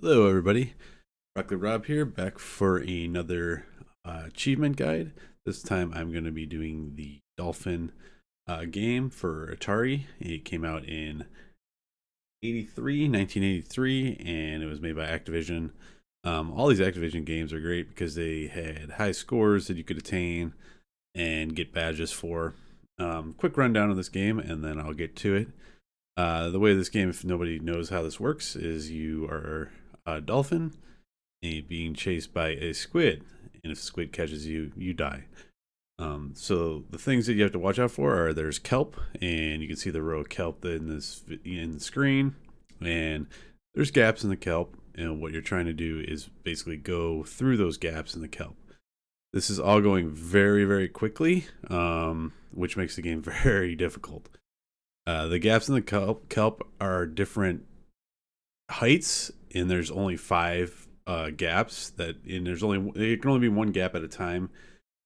Hello everybody, Broccoli Rob here, back for another achievement guide. This time I'm going to be doing the Dolphin game for Atari. It came out in 1983, and it was made by Activision. All these Activision games are great because they had high scores that you could attain and get badges for. Quick rundown of this game, and then I'll get to it. The way this game, if nobody knows how this works, is you are a dolphin being chased by a squid, and if the squid catches you, you die. So the things that you have to watch out for are there's kelp, and you can see the row of kelp in the screen, and there's gaps in the kelp, and what you're trying to do is basically go through those gaps in the kelp. This is all going very, very quickly, which makes the game very difficult. The gaps in the kelp are different heights, and there's only 5 gaps there can only be one gap at a time,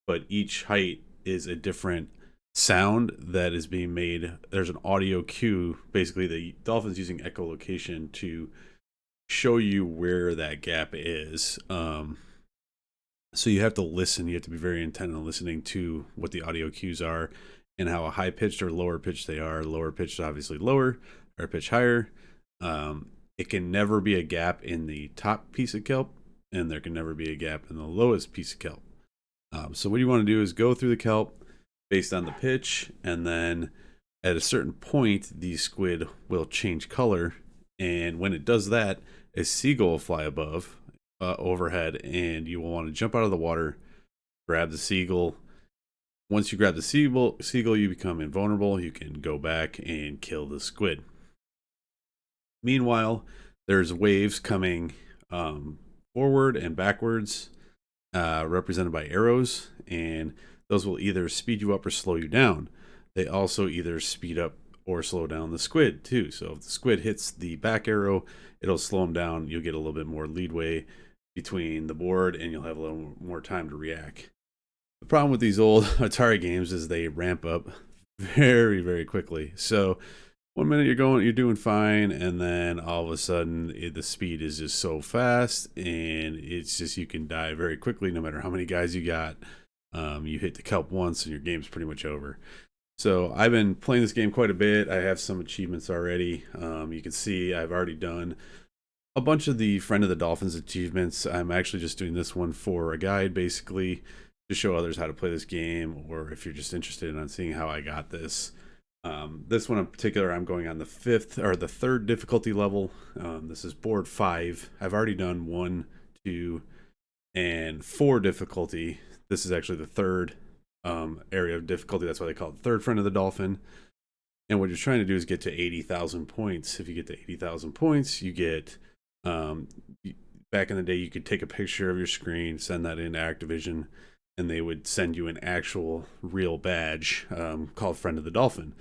but each height is a different sound that is being made. There's an audio cue. Basically, the dolphin's using echolocation to show you where that gap is. So you have to listen. You have to be very intent on listening to what the audio cues are and how high pitched or lower pitched they are. Lower pitched, obviously lower, higher pitched higher. It can never be a gap in the top piece of kelp, and there can never be a gap in the lowest piece of kelp. So what you want to do is go through the kelp based on the pitch, and then at a certain point, the squid will change color, and when it does that, a seagull will fly overhead, and you will want to jump out of the water, grab the seagull. Once you grab the seagull, you become invulnerable. You can go back and kill the squid. Meanwhile, there's waves coming forward and backwards, represented by arrows, and those will either speed you up or slow you down. They also either speed up or slow down the squid too. So if the squid hits the back arrow, it'll slow them down. You'll get a little bit more leadway between the board, and you'll have a little more time to react. The problem with these old Atari games is they ramp up very, very quickly. So 1 minute you're doing fine, and then all of a sudden the speed is just so fast, and it's just, you can die very quickly no matter how many guys you got. You hit the kelp once and your game's pretty much over. So I've been playing this game quite a bit. I have some achievements already. You can see I've already done a bunch of the Friend of the Dolphins achievements. I'm actually just doing this one for a guide, basically to show others how to play this game, or if you're just interested in seeing how I got this. This one in particular, I'm going on the 3rd difficulty level. This is board 5. I've already done 1, 2, and 4 difficulty. This is actually the 3rd area of difficulty. That's why they call it 3rd Friend of the Dolphin. And what you're trying to do is get to 80,000 points. If you get to 80,000 points, you get, back in the day, you could take a picture of your screen, send that into Activision, and they would send you an actual real badge called Friend of the Dolphin.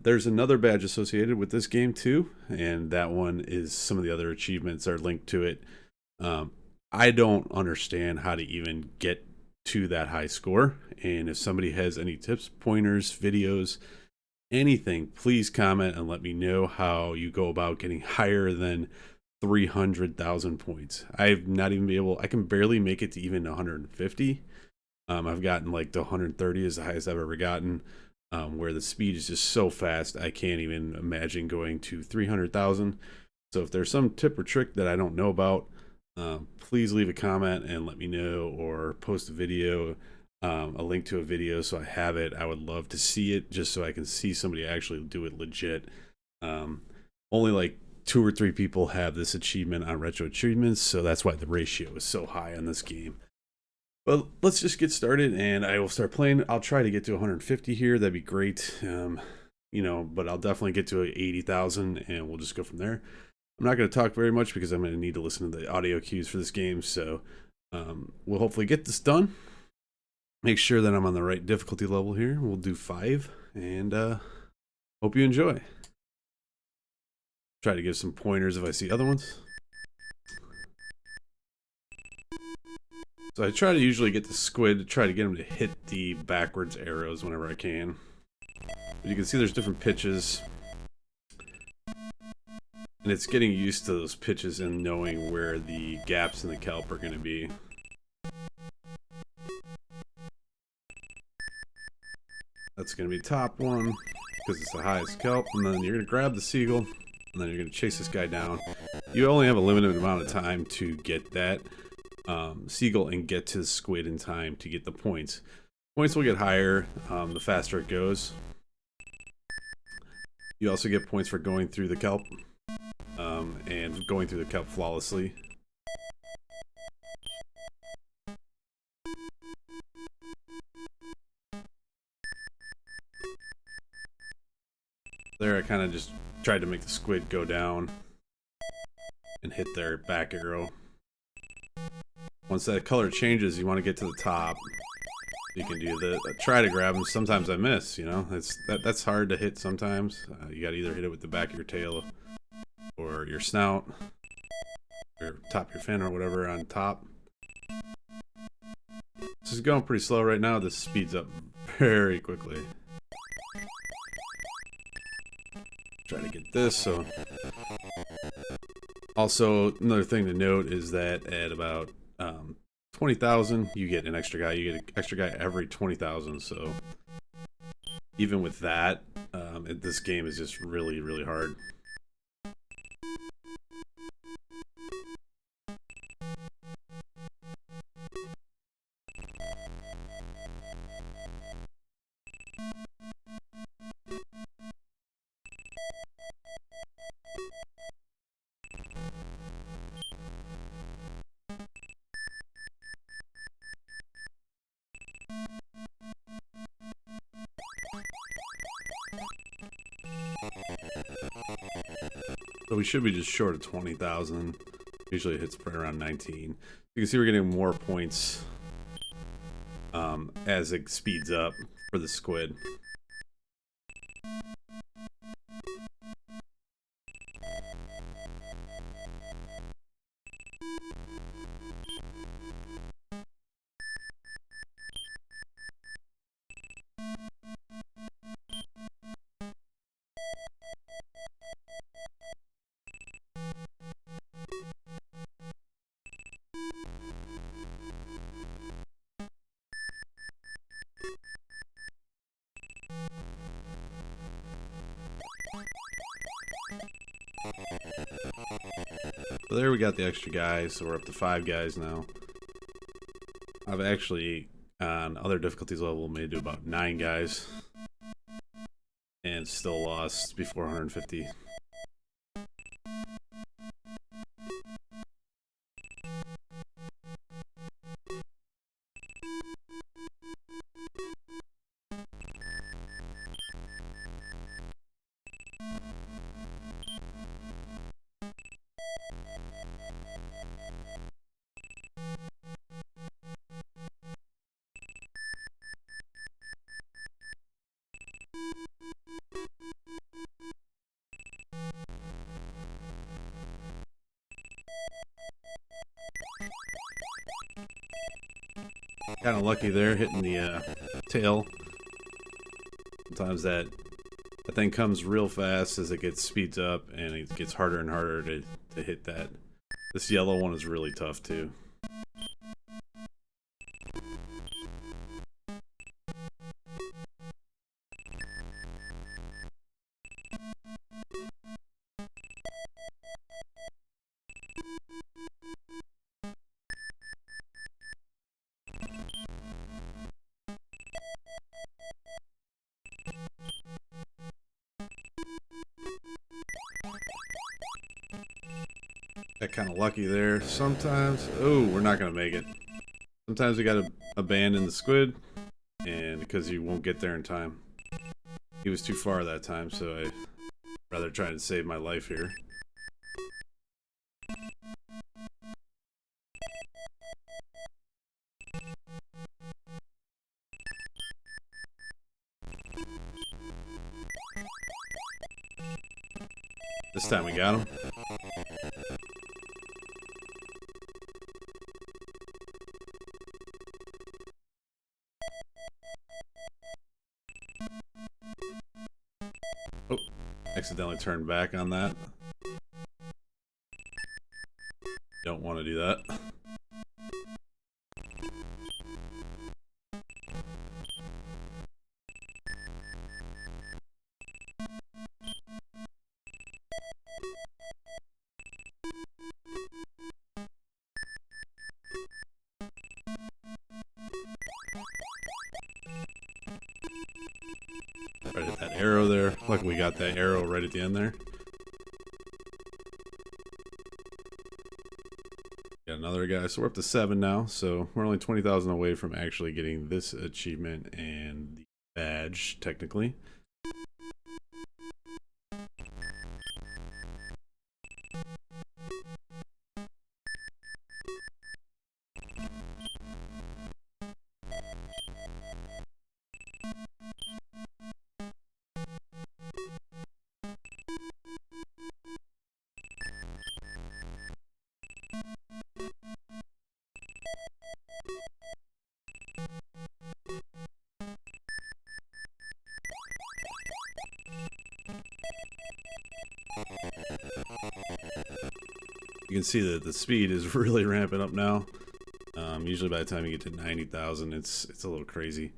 There's another badge associated with this game too, and that one is, some of the other achievements are linked to it. I don't understand how to even get to that high score, and if somebody has any tips, pointers, videos, anything, please comment and let me know how you go about getting higher than 300,000 points. I can barely make it to even 150. I've gotten like to 130 is the highest I've ever gotten, where the speed is just so fast I can't even imagine going to 300,000. So if there's some tip or trick that I don't know about, please leave a comment and let me know, or post a video, a link to a video so I have it. I would love to see it, just so I can see somebody actually do it legit. Only like 2 or 3 people have this achievement on Retroachievement, so that's why the ratio is so high on this game. But let's just get started, and I will start playing. I'll try to get to 150 here. That'd be great. But I'll definitely get to 80,000, and we'll just go from there. I'm not going to talk very much because I'm going to need to listen to the audio cues for this game. So we'll hopefully get this done. Make sure that I'm on the right difficulty level here. We'll do 5, and hope you enjoy. Try to give some pointers if I see other ones. So I try to usually get the squid, try to get him to hit the backwards arrows whenever I can. But you can see there's different pitches. And And it's getting used to those pitches and knowing where the gaps in the kelp are going to be. That's going to be top one because it's the highest kelp. And then you're going to grab the seagull and then you're going to chase this guy down. You only have a limited amount of time to get that seagull and get to the squid in time to get the points. Points will get higher the faster it goes. You also get points for going through the kelp and going through the kelp flawlessly. There I kind of just tried to make the squid go down and hit their back arrow. Once that color changes, you want to get to the top. You can do the try to grab them. Sometimes I miss, you know. That's hard to hit sometimes. You got to either hit it with the back of your tail or your snout or top of your fin or whatever on top. This is going pretty slow right now. This speeds up very quickly. Try to get this. So also another thing to note is that at about 20,000 you get an extra guy. You get an extra guy every 20,000. So even with that, this game is just really, really hard. So we should be just short of 20,000. Usually it hits right around 19. You can see we're getting more points as it speeds up for the squid. So there we got the extra guys, so we're up to 5 guys now. I've actually, on other difficulties level, made it to about 9 guys. And still lost before 150. Kind of lucky there, hitting the tail. Sometimes that thing comes real fast as it speeds up, and it gets harder and harder to hit that. This yellow one is really tough too. Got kind of lucky there. Sometimes, oh, we're not gonna make it. Sometimes we gotta abandon the squid, and because you won't get there in time. He was too far that time, so I'd rather try to save my life here. This time we got him. Oh, accidentally turned back on that. that. Right at that arrow there. Look, we got that arrow right at the end there. Got another guy. So we're up to 7 now. So we're only 20,000 away from actually getting this achievement and the badge, technically. You can see that the speed is really ramping up now. Usually by the time you get to 90,000, it's a little crazy.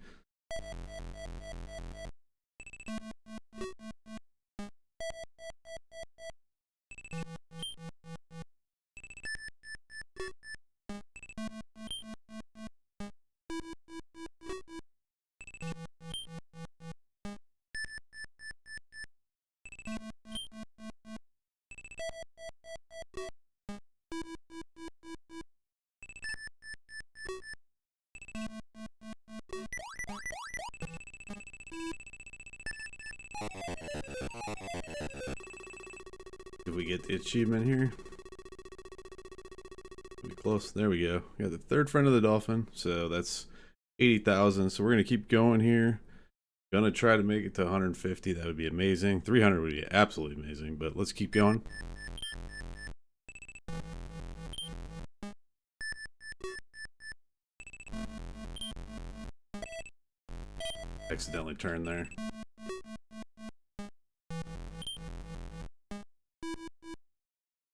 If we get the achievement here, be close. There we go. We got the 3rd friend of the Dolphin, so that's 80,000. So we're gonna keep going here. Gonna try to make it to 150. That would be amazing. 300 would be absolutely amazing. But let's keep going. Accidentally turned there.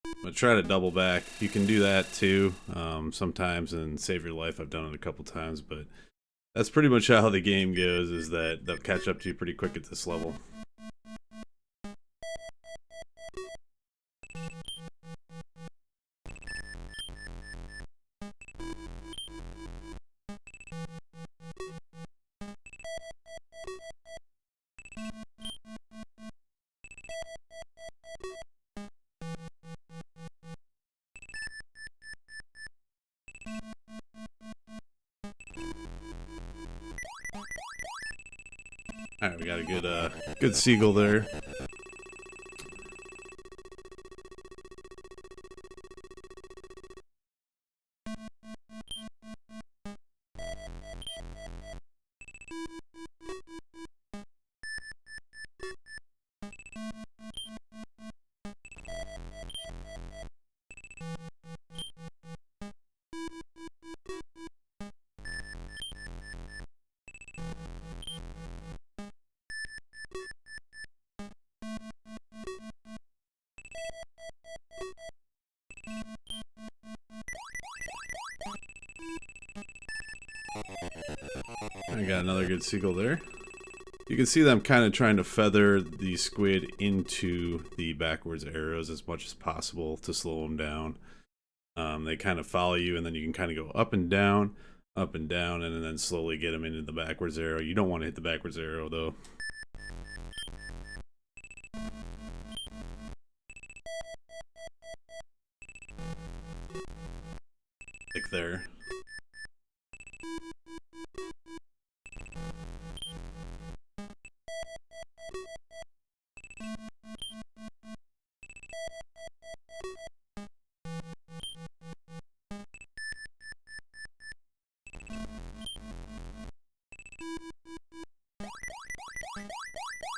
I'm gonna try to double back. You can do that too sometimes and save your life. I've done it a couple times, but that's pretty much how the game goes, is that they'll catch up to you pretty quick at this level. Alright, we got a good seagull there. I got another good seagull there. You can see them kind of trying to feather the squid into the backwards arrows as much as possible to slow them down. They kind of follow you, and then you can kind of go up and down, and then slowly get them into the backwards arrow. You don't want to hit the backwards arrow, though. Like there.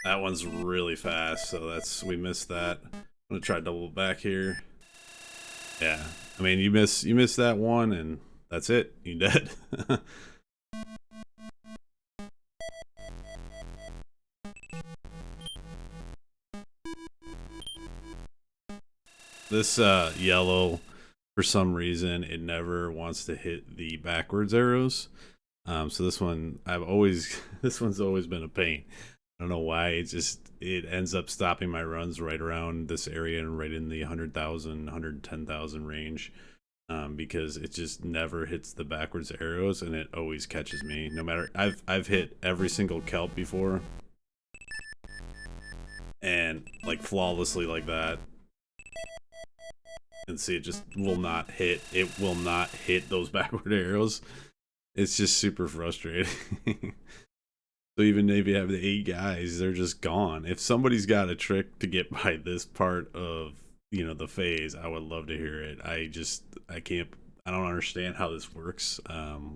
That one's really fast, so we missed that. I'm gonna try double back here. Yeah, I mean you miss that one, and that's it. You dead. This yellow for some reason it never wants to hit the backwards arrows. So this one I've always this one's always been a pain. I don't know why. It ends up stopping my runs right around this area and right in the 100,000, 110,000 range. Because it just never hits the backwards arrows and it always catches me. No matter I've hit every single kelp before, and like flawlessly like that, and see it just will not hit. It will not hit those backward arrows. It's just super frustrating. So even if you have the 8 guys, they're just gone. If somebody's got a trick to get by this part of the phase, I would love to hear it. I can't. I don't understand how this works.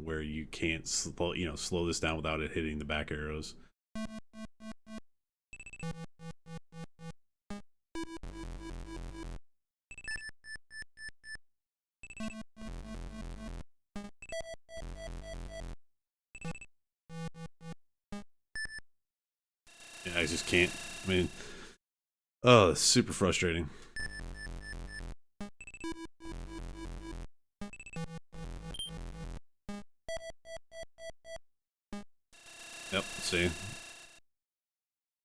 Where you can't slow this down without it hitting the back arrows. Yeah, I just can't. I mean, oh, it's super frustrating. Yep, see.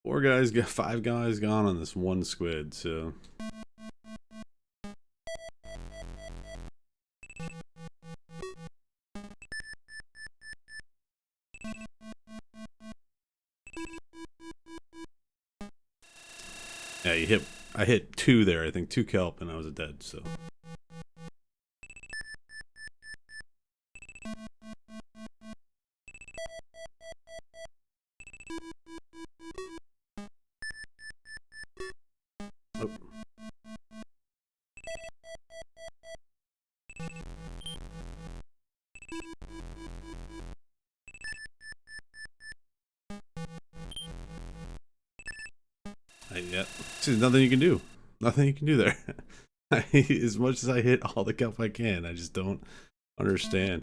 5 guys gone on this one squid, so. Yeah, I hit 2 there, I think 2 kelp, and I was dead, so. Oh. Yeah, there's nothing you can do. Nothing you can do there. As much as I hit all the kelp I can, I just don't understand.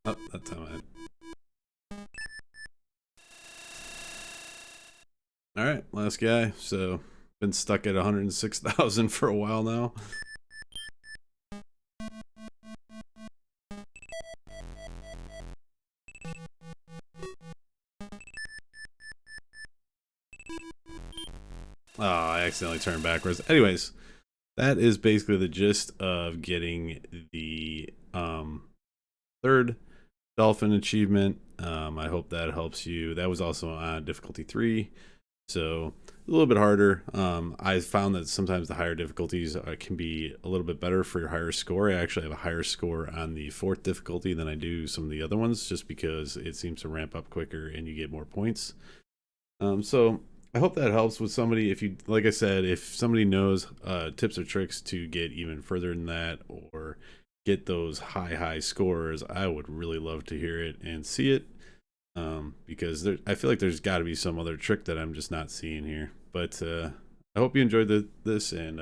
Oh, that time I had. Alright, last guy. So, been stuck at 106,000 for a while now. Oh, I accidentally turned backwards. Anyways, that is basically the gist of getting the 3rd Dolphin achievement. I hope that helps you. That was also on difficulty 3, so a little bit harder. I found that sometimes the higher difficulties can be a little bit better for your higher score. I actually have a higher score on the 4th difficulty than I do some of the other ones, just because it seems to ramp up quicker and you get more points. So I hope that helps with somebody. If you, like I said, if somebody knows tips or tricks to get even further than that or get those high scores, I would really love to hear it and see it. Because I feel like there's got to be some other trick that I'm just not seeing here. But I hope you enjoyed this, and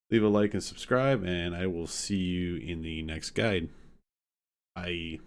leave a like and subscribe, and I will see you in the next guide. Bye.